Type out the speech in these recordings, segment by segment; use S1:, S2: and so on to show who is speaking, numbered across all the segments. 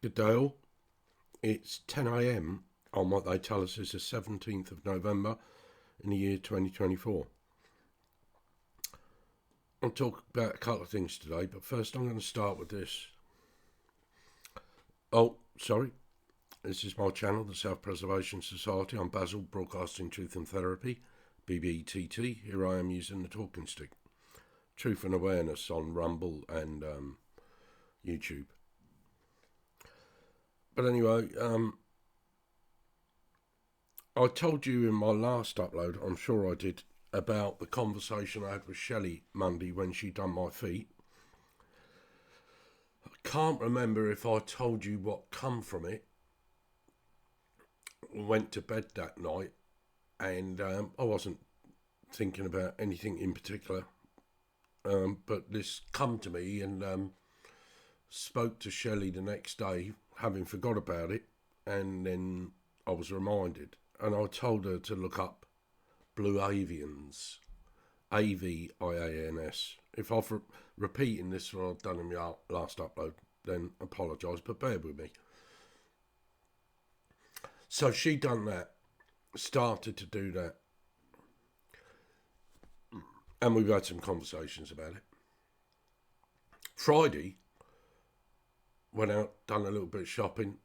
S1: Good day all. It's 10 a.m. on what they tell us is the 17th of November in the year 2024. I'll talk about a couple of things today, but first I'm going to start with this. Oh, sorry. This is my channel, the Self-Preservation Society. I'm Bazzzilll, broadcasting Truth and Therapy, BBTT. Here I am using the talking stick. Truth and Awareness on Rumble and YouTube. But anyway, I told you in my last upload, I'm sure I did, about the conversation I had with Shelley Monday when she done my feet. I can't remember if I told you what come from it. I went to bed that night and I wasn't thinking about anything in particular. But this come to me and spoke to Shelley the next day, having forgot about it, and then I was reminded. And I told her to look up Blue Avians, AVIANS. If I've repeating this what I've done in my last upload, then apologise, but bear with me. So she done that, started to do that, and we've had some conversations about it. Friday, went out, done a little bit of shopping,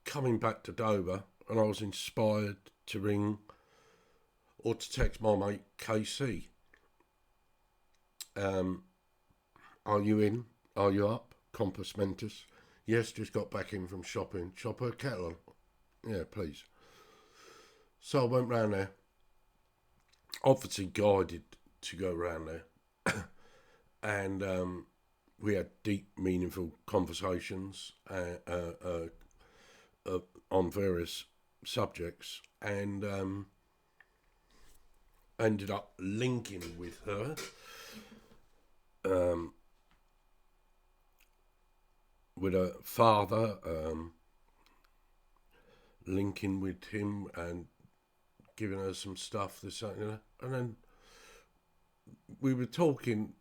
S1: coming back to Dover, and I was inspired to ring or to text my mate KC. Are you in? Are you up? Compos Mentis. Yes, just got back in from shopping. Shop her kettle on. Yeah, please. So I went round there. Obviously guided to go round there. And we had deep, meaningful conversations on various subjects, and ended up linking with her. With her father, linking with him and giving her some stuff, this, that, and then we were talking,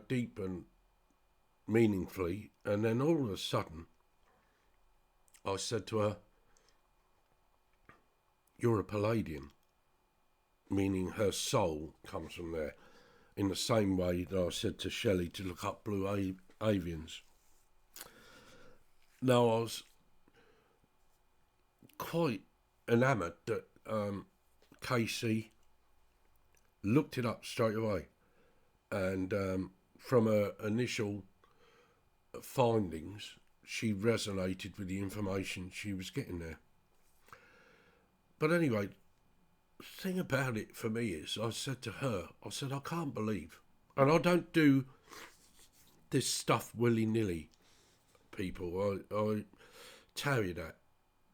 S1: deep and meaningfully, and then all of a sudden I said to her, "You're a Palladian," meaning her soul comes from there, in the same way that I said to Shelley to look up Blue Avians. Now, I was quite enamoured that Casey looked it up straight away, and from her initial findings, she resonated with the information she was getting there. But anyway, the thing about it for me is, I said to her, I can't believe, and I don't do this stuff willy-nilly, people, I tell you that,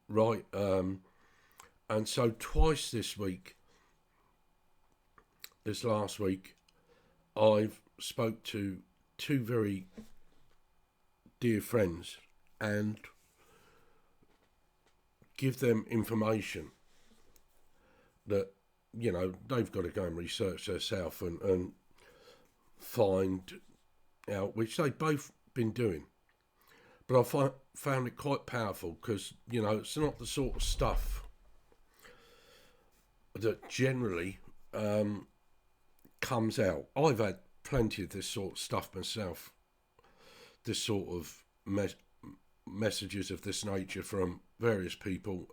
S1: right? And so twice this last week, I've spoke to two very dear friends and give them information that, they've got to go and research themselves and find out, which they've both been doing. But I found it quite powerful because, it's not the sort of stuff that generally comes out. I've had plenty of this sort of stuff myself, this sort of messages of this nature from various people.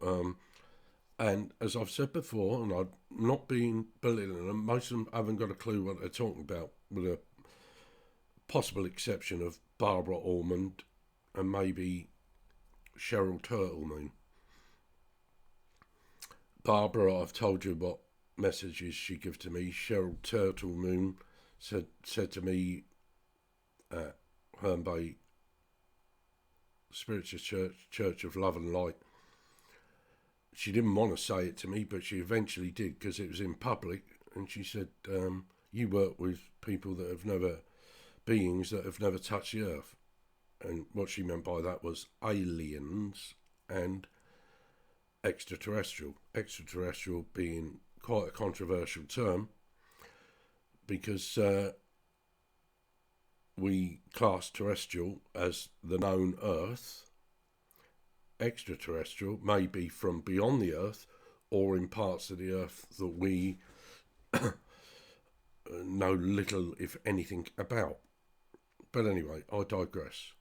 S1: And as I've said before, and I'm not being belittling them, most of them haven't got a clue what they're talking about, with a possible exception of Barbara Ormond and maybe Cheryl Turtlemoon. Barbara, I've told you what messages she gave to me. Cheryl Turtlemoon said to me at Herne Bay Spiritual Church of Love and Light. She didn't want to say it to me, but she eventually did because it was in public. And she said, "You work with people that have never, beings that have never touched the earth." And what she meant by that was aliens and extraterrestrial. Extraterrestrial being quite a controversial term because we class terrestrial as the known Earth. Extraterrestrial may be from beyond the Earth or in parts of the Earth that we know little, if anything, about. But anyway, I digress.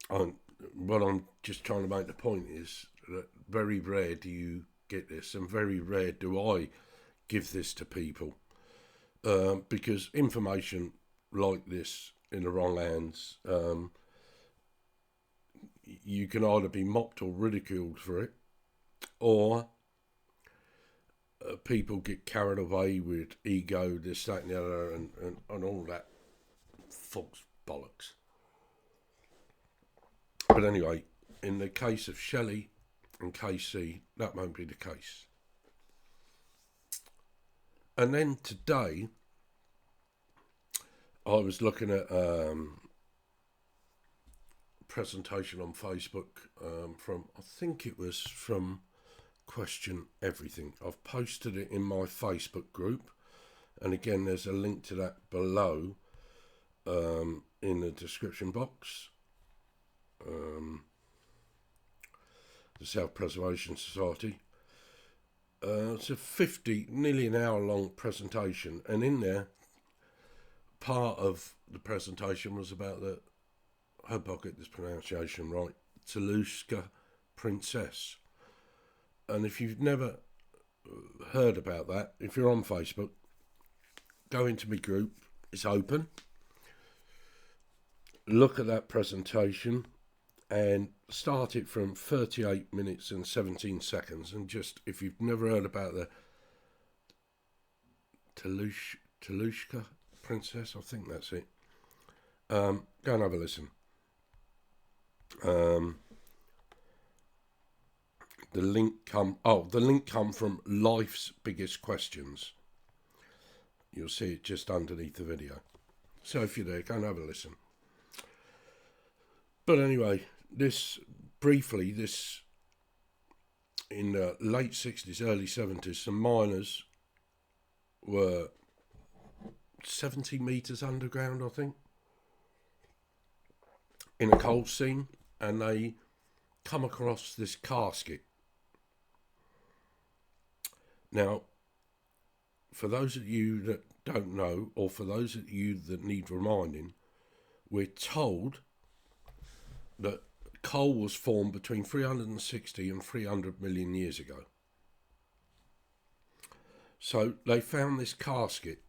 S1: What I'm just trying to make the point is that very rare do you get this, and very rare do I give this to people, because information like this in the wrong hands, you can either be mocked or ridiculed for it, or people get carried away with ego, this, that and the other, and all that false bollocks. But anyway, in the case of Shelley and KC, that won't be the case. And then today, I was looking at presentation on Facebook from, I think it was from Question Everything. I've posted it in my Facebook group, and again there's a link to that below in the description box. The Self-Preservation Society. It's a nearly an hour long presentation, and in there part of the presentation was about the, I hope I'll get this pronunciation right, Talushka princess. And if you've never heard about that, if you're on Facebook, go into my group, it's open. Look at that presentation and start it from 38 minutes and 17 seconds. And just, if you've never heard about the Talushka princess, I think that's it, go and have a listen. The link come from Life's Biggest Questions. You'll see it just underneath the video. So if you're there, go and have a listen. But anyway, this in the late 60s, early 70s, some miners were 70 metres underground, I think, in a coal seam, and they come across this casket. Now, for those of you that don't know, or for those of you that need reminding, we're told that coal was formed between 360 and 300 million years ago. So they found this casket,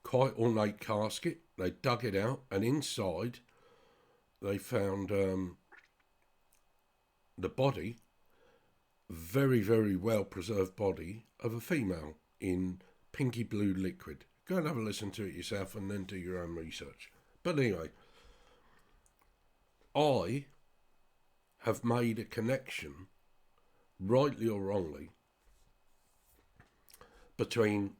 S1: quite ornate casket. They dug it out, and inside they found the body, very, very well preserved body of a female in pinky blue liquid. Go and have a listen to it yourself and then do your own research. But anyway, I have made a connection, rightly or wrongly, between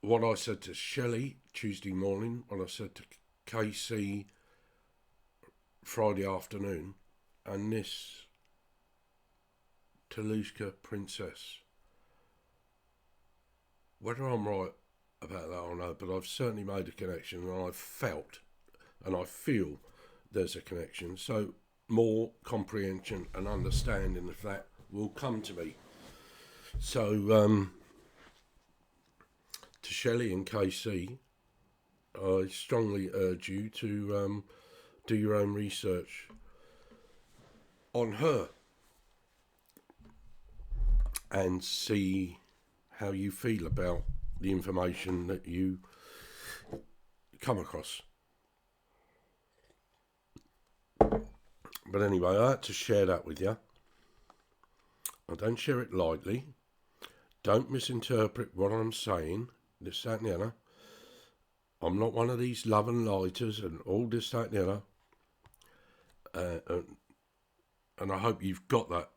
S1: what I said to Shelley Tuesday morning, what I said to KC Friday afternoon, and this Talushka princess. Whether I'm right about that or not, but I've certainly made a connection, and I've felt and I feel there's a connection. So more comprehension and understanding of that will come to me. So to Shelley and KC, I strongly urge you to do your own research on her and see how you feel about the information that you come across. But anyway, I had to share that with you. I don't share it lightly. Don't misinterpret what I'm saying, this, that and the other. I'm not one of these love and lighters and all this, that and the other. And I hope you've got that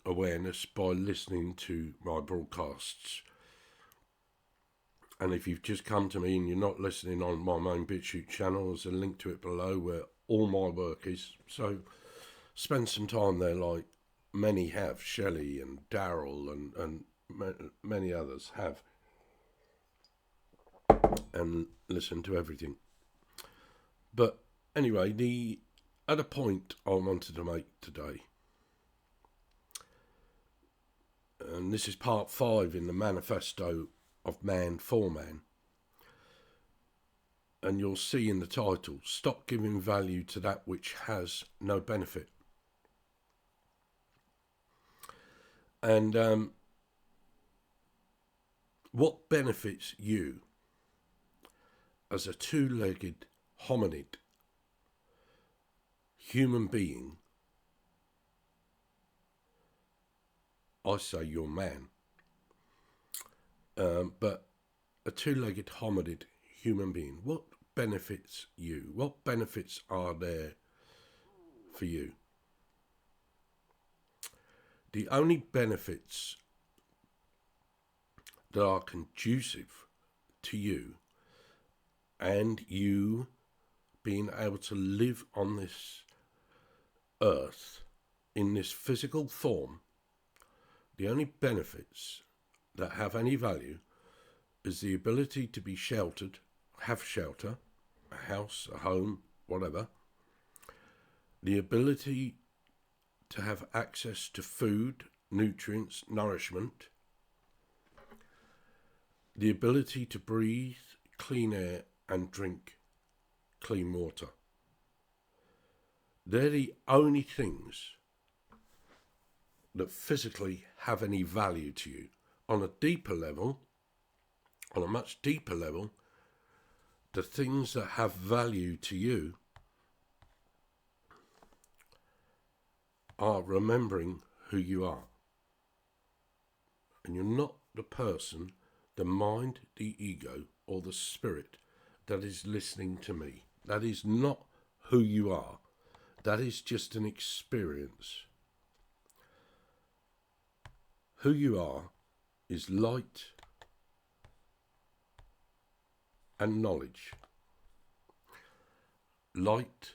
S1: awareness by listening to my broadcasts. And if you've just come to me and you're not listening on my main Bitchute channel, there's a link to it below where all my work is. So spend some time there, like many have, Shelley and Daryl and many others have. and listen to everything. But anyway, the other point I wanted to make today, and this is part 5 in the manifesto of Man for Man, and you'll see in the title, stop giving value to that which has no benefit. And what benefits you as a two-legged hominid human being? I say you're man, but a two-legged hominid human being, what benefits you? What benefits are there for you? The only benefits that are conducive to you and you being able to live on this earth in this physical form, the only benefits that have any value is the ability to be sheltered, have shelter, a house, a home, whatever, the ability to have access to food, nutrients, nourishment, the ability to breathe clean air and drink clean water. They're the only things that physically have any value to you. On a deeper level, on a much deeper level, the things that have value to you are remembering who you are. And you're not the person, the mind, the ego, or the spirit that is listening to me. That is not who you are. That is just an experience. Who you are is light and knowledge. Light,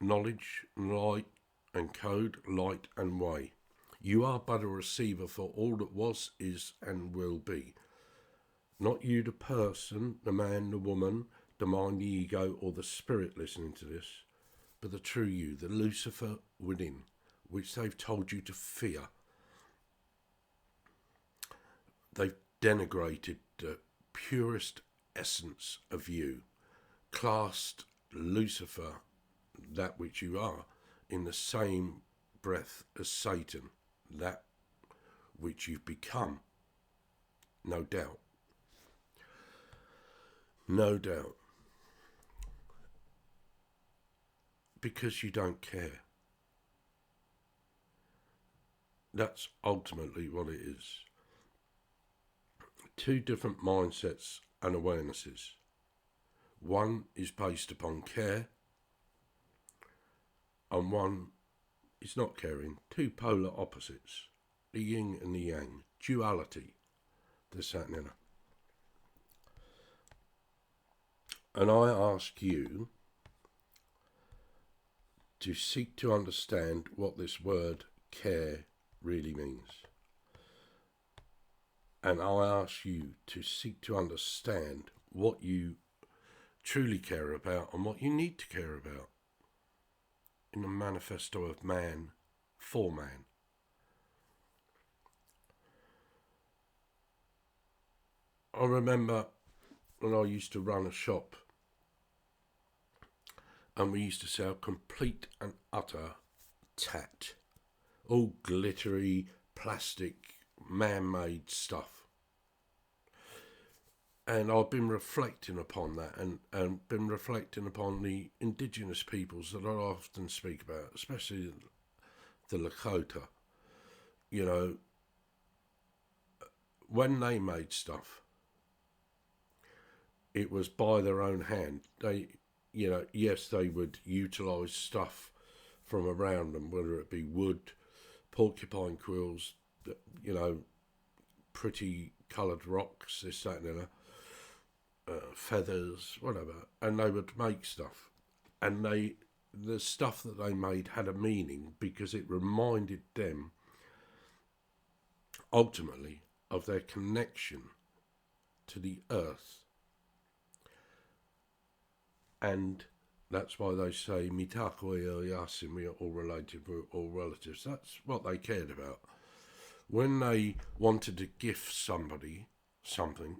S1: knowledge, light and code, light and way. You are but a receiver for all that was, is and will be. Not you, the person, the man, the woman, the mind, the ego, or the spirit listening to this, but the true you, the Lucifer within, which they've told you to fear. They've denigrated the purest essence of you, classed Lucifer, that which you are, in the same breath as Satan, that which you've become. No doubt. No doubt. Because you don't care. That's ultimately what it is. Two different mindsets and awarenesses. One is based upon care, and one is not caring. Two polar opposites. The yin and the yang. Duality. The Satnana. And I ask you to seek to understand what this word care really means. And I ask you to seek to understand what you truly care about and what you need to care about in the manifesto of Man for Man. I remember when I used to run a shop and we used to sell complete and utter tat, all glittery, plastic, man-made stuff. And I've been reflecting upon that and been reflecting upon the indigenous peoples that I often speak about, especially the Lakota. You know, when they made stuff, it was by their own hand. They, you know, yes, they would utilise stuff from around them, whether it be wood, porcupine quills, you know, pretty coloured rocks, this, that and the other. Feathers, whatever, and they would make stuff, and the stuff that they made had a meaning because it reminded them ultimately of their connection to the earth. And that's why they say, Mitako Yasin, we are all related, we're all relatives. That's what they cared about. When they wanted to gift somebody something,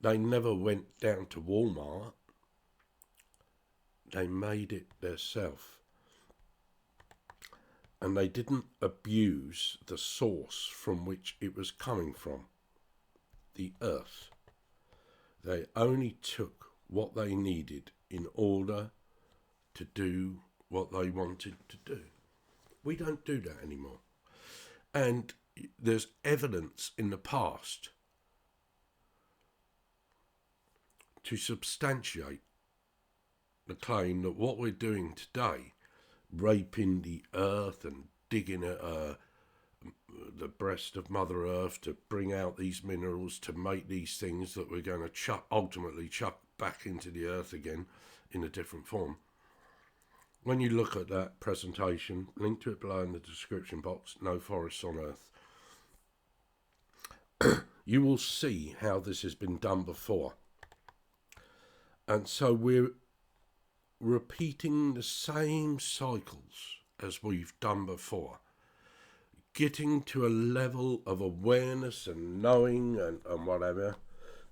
S1: they never went down to Walmart. They made it themselves. And they didn't abuse the source from which it was coming from, the earth. They only took what they needed in order to do what they wanted to do. We don't do that anymore. And there's evidence in the past to substantiate the claim that what we're doing today, raping the earth and digging at the breast of Mother Earth to bring out these minerals, to make these things that we're going to ultimately chuck back into the earth again in a different form. When you look at that presentation, link to it below in the description box, No Forests on Earth, you will see how this has been done before. And so we're repeating the same cycles as we've done before, getting to a level of awareness and knowing and whatever,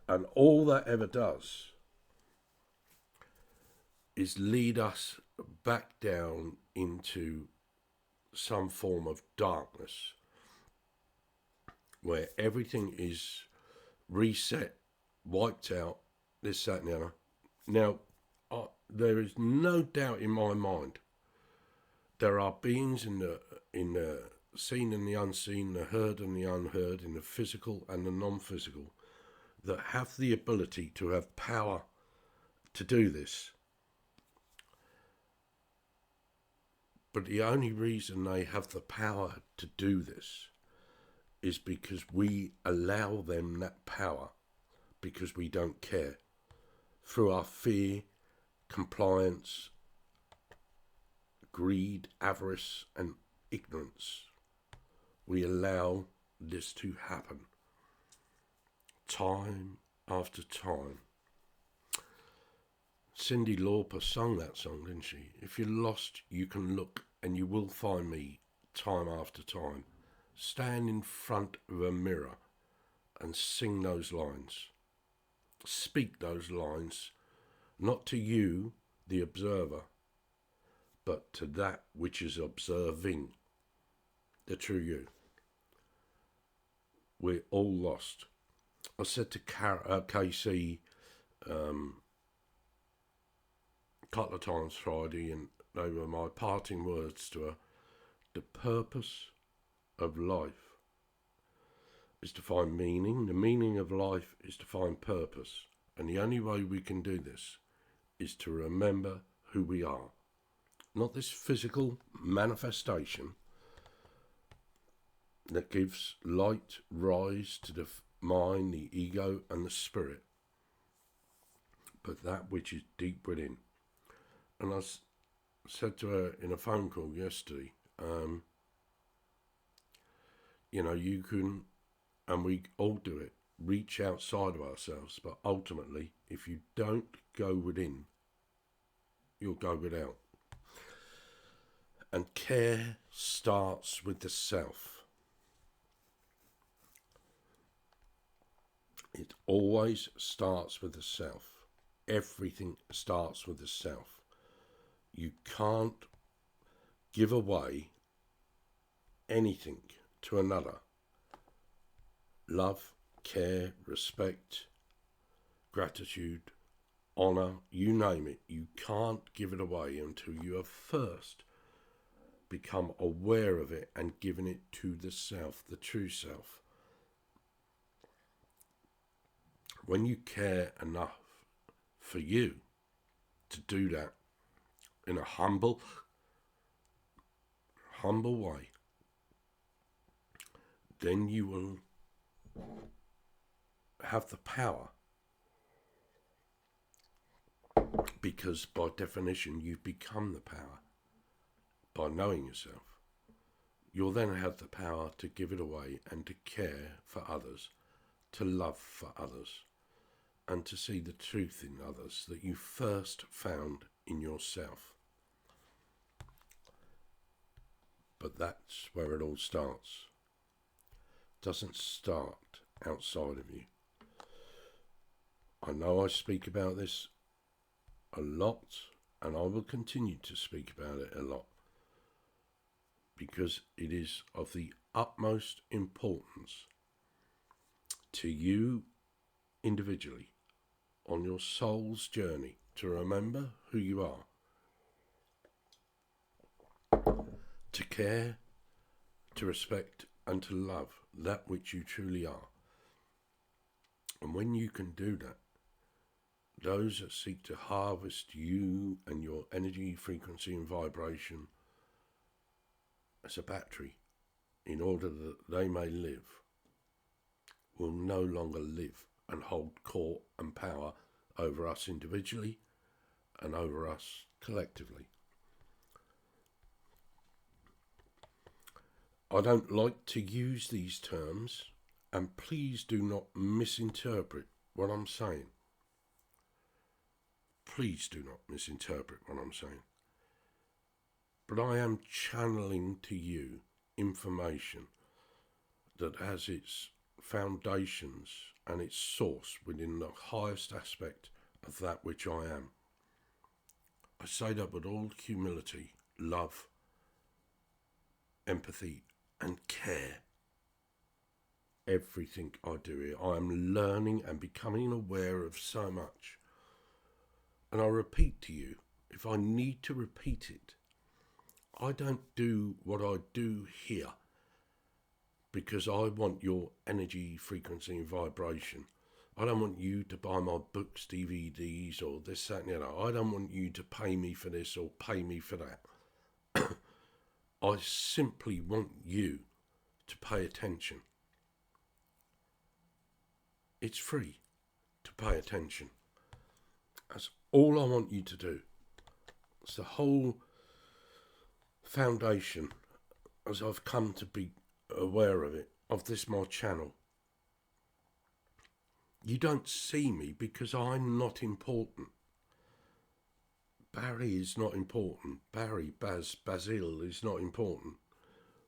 S1: and all that ever does is lead us back down into some form of darkness where everything is reset, wiped out, this, that and the other. Now, there is no doubt in my mind there are beings in the seen and the unseen, the heard and the unheard, in the physical and the non-physical, that have the ability to have power to do this. But the only reason they have the power to do this is because we allow them that power, because we don't care. Through our fear, compliance, greed, avarice and ignorance, we allow this to happen time after time. Cyndi Lauper sung that song, didn't she? If you're lost, you can look and you will find me time after time. Stand in front of a mirror and sing those lines. Speak those lines, not to you, the observer, but to that which is observing, the true you. We're all lost. I said to KC a couple of times Friday, and they were my parting words to her. The purpose of life is to find meaning. The meaning of life is to find purpose. And the only way we can do this is to remember who we are. Not this physical manifestation that gives light rise to the mind, the ego and the spirit, but that which is deep within. And I said to her in a phone call yesterday, you can, and we all do it, reach outside of ourselves, but ultimately, if you don't go within, you'll go without. And care starts with the self. It always starts with the self. Everything starts with the self. You can't give away anything to another. Love, care, respect, gratitude, honour, you name it. You can't give it away until you have first become aware of it and given it to the self, the true self. When you care enough for you to do that in a humble way, then you will have the power, because by definition you've become the power by knowing yourself. You'll then have the power to give it away and to care for others to love for others and to see the truth in others that you first found in yourself. But that's where it all starts. It doesn't start outside of you. I know I speak about this a lot, and I will continue to speak about it a lot, because it is of the utmost importance to you individually on your soul's journey to remember who you are, to care, to respect, and to love that which you truly are. And when you can do that, those that seek to harvest you and your energy, frequency and vibration as a battery in order that they may live, will no longer live and hold court and power over us individually and over us collectively. I don't like to use these terms, and please do not misinterpret what I'm saying. Please do not misinterpret what I'm saying. But I am channeling to you information that has its foundations and its source within the highest aspect of that which I am. I say that with all humility, love, empathy, and care. Everything I do here, I am learning and becoming aware of so much. And I repeat to you, if I need to repeat it, I don't do what I do here because I want your energy, frequency and vibration. I don't want you to buy my books, DVDs or this, that and the other. I don't want you to pay me for this or pay me for that. I simply want you to pay attention. It's free to pay attention. That's all I want you to do. It's the whole foundation, as I've come to be aware of it, of this my channel. You don't see me because I'm not important. Barry is not important. Bazzill is not important.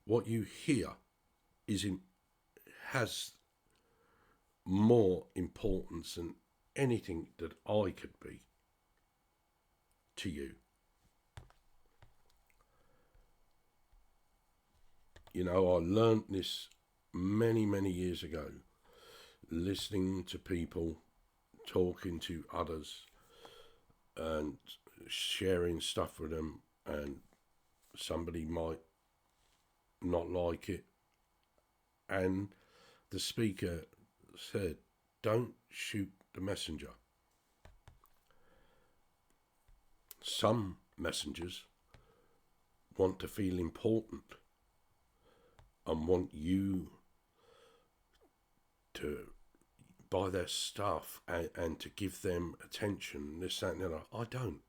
S1: What you hear has more importance than anything that I could be to you. You know, I learnt this many, many years ago, listening to people, talking to others, and sharing stuff with them, and somebody might not like it. And the speaker said, don't shoot the messenger. Some messengers want to feel important and want you to buy their stuff and to give them attention, this, that and the other. I don't.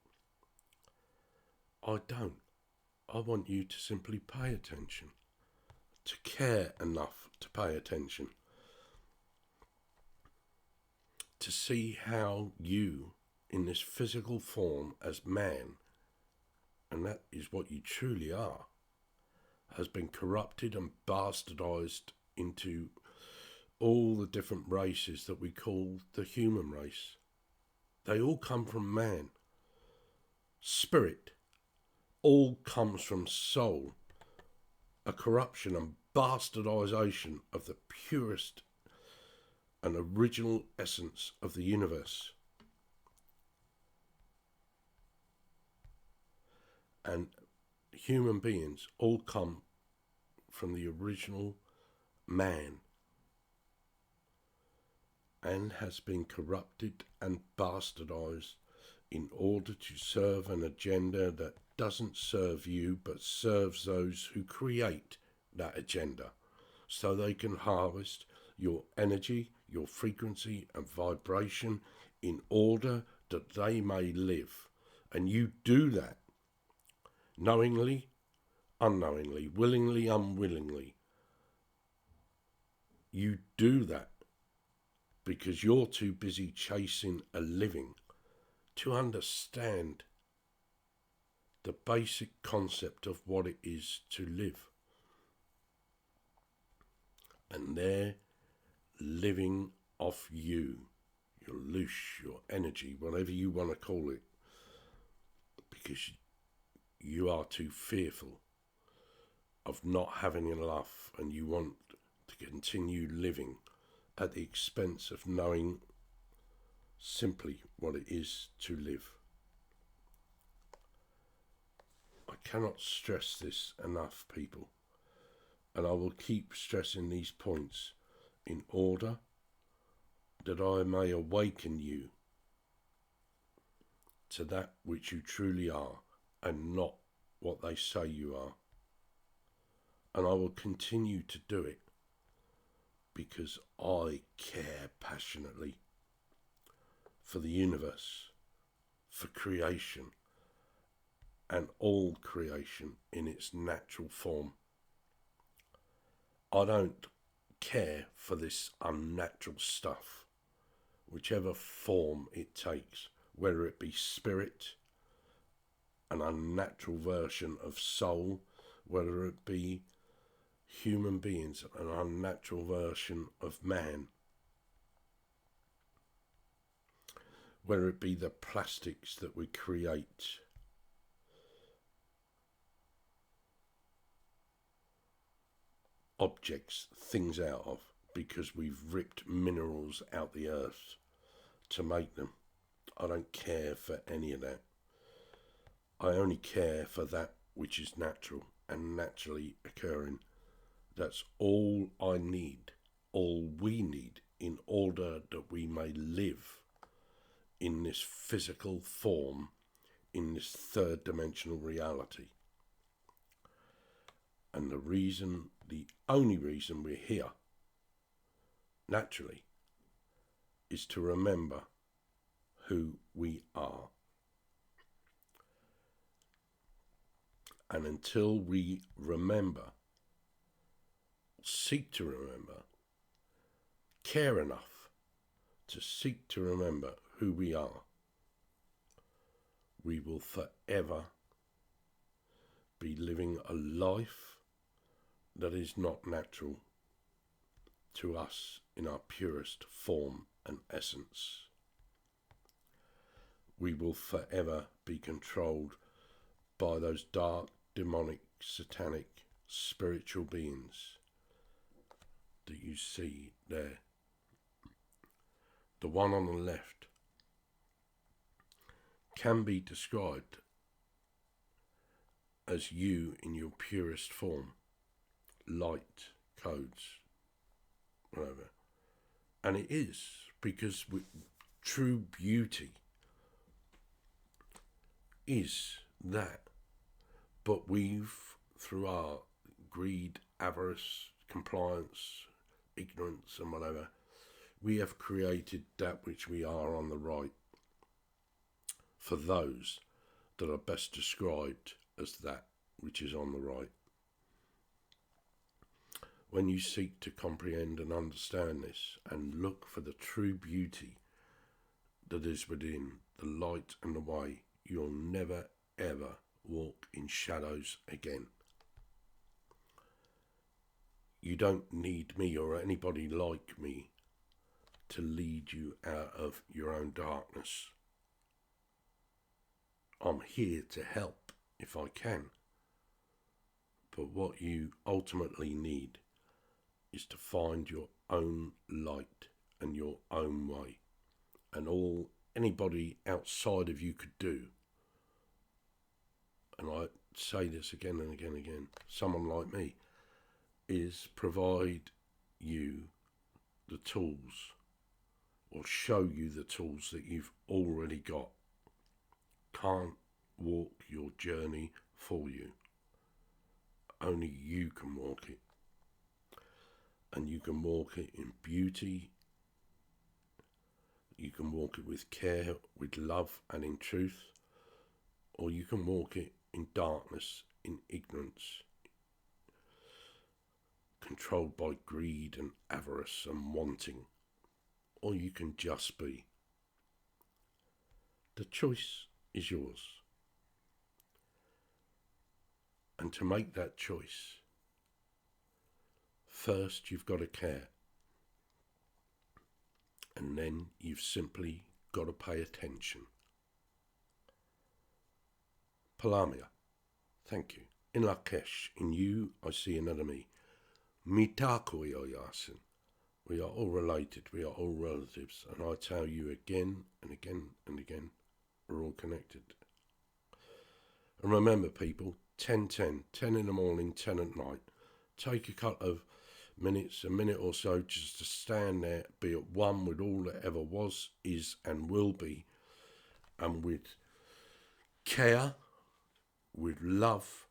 S1: I want you to simply pay attention, to care enough to pay attention, to see how you, in this physical form as man, and that is what you truly are, has been corrupted and bastardized into all the different races that we call the human race. They all come from man. Spirit all comes from soul. A corruption and bastardization of the purest and original essence of the universe. And human beings all come from the original man and has been corrupted and bastardized in order to serve an agenda that doesn't serve you but serves those who create that agenda, so they can harvest your energy, your frequency and vibration in order that they may live. And you do that knowingly, unknowingly, willingly, unwillingly. You do that because you're too busy chasing a living to understand the basic concept of what it is to live. And they're living off you, your loosh, your energy, whatever you want to call it, because you are too fearful of not having enough, and you want to continue living at the expense of knowing simply what it is to live. I cannot stress this enough, people, and I will keep stressing these points in order that I may awaken you to that which you truly are and not what they say you are. And I will continue to do it because I care passionately for the universe, for creation, and all creation in its natural form. I don't care for this unnatural stuff, whichever form it takes, whether it be spirit, an unnatural version of soul, whether it be human beings, an unnatural version of man, whether it be the plastics that we create, objects, things out of, because we've ripped minerals out the earth to make them. I don't care for any of that. I only care for that which is natural and naturally occurring. That's all I need, all we need, in order that we may live in this physical form, in this third dimensional reality. And the only reason we're here, naturally, is to remember who we are. And until we remember, seek to remember, care enough to seek to remember who we are, we will forever be living a life that is not natural to us in our purest form and essence. We will forever be controlled by those dark, demonic, satanic, spiritual beings that you see there. The one on the left can be described as you in your purest form, light, codes, whatever. And it is, because true beauty is that. But we've, through our greed, avarice, compliance, ignorance and whatever, we have created that which we are on the right for those that are best described as that which is on the right. When you seek to comprehend and understand this and look for the true beauty that is within, the light and the way, you'll never ever walk in shadows again. You don't need me or anybody like me to lead you out of your own darkness. I'm here to help if I can. But what you ultimately need is to find your own light and your own way. And all anybody outside of you could do, and I say this again and again and again, someone like me, is provide you the tools, or show you the tools that you've already got. Can't walk your journey for you. Only you can walk it. And you can walk it in beauty. You can walk it with care, with love and in truth. Or you can walk it in darkness, in ignorance, controlled by greed and avarice and wanting, or you can just be. The choice is yours. And to make that choice, first you've got to care. And then you've simply got to pay attention. Palamia, thank you. In Lakesh, in you I see another me. Mitako yasin. We are all related, we are all relatives, and I tell you again and again and again, we're all connected. And remember people, 10 in the morning, 10 at night. Take a couple of minutes, a minute or so, just to stand there, be at one with all that ever was, is and will be, and with care, with love,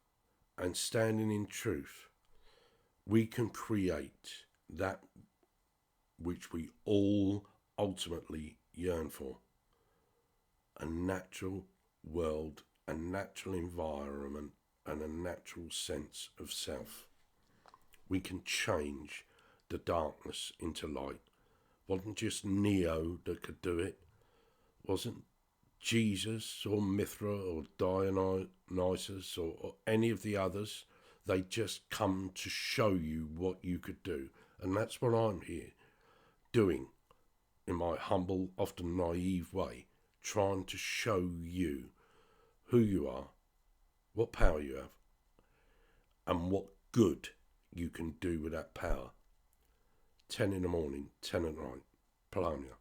S1: and standing in truth, we can create that which we all ultimately yearn for. A natural world, a natural environment, and a natural sense of self. We can change the darkness into light. Wasn't just Neo that could do it. Wasn't Jesus or Mithra or Dionysus or any of the others. They just come to show you what you could do. And that's what I'm here doing in my humble, often naive way, trying to show you who you are, what power you have, and what good you can do with that power. 10 in the morning, 10 at night. Palamia.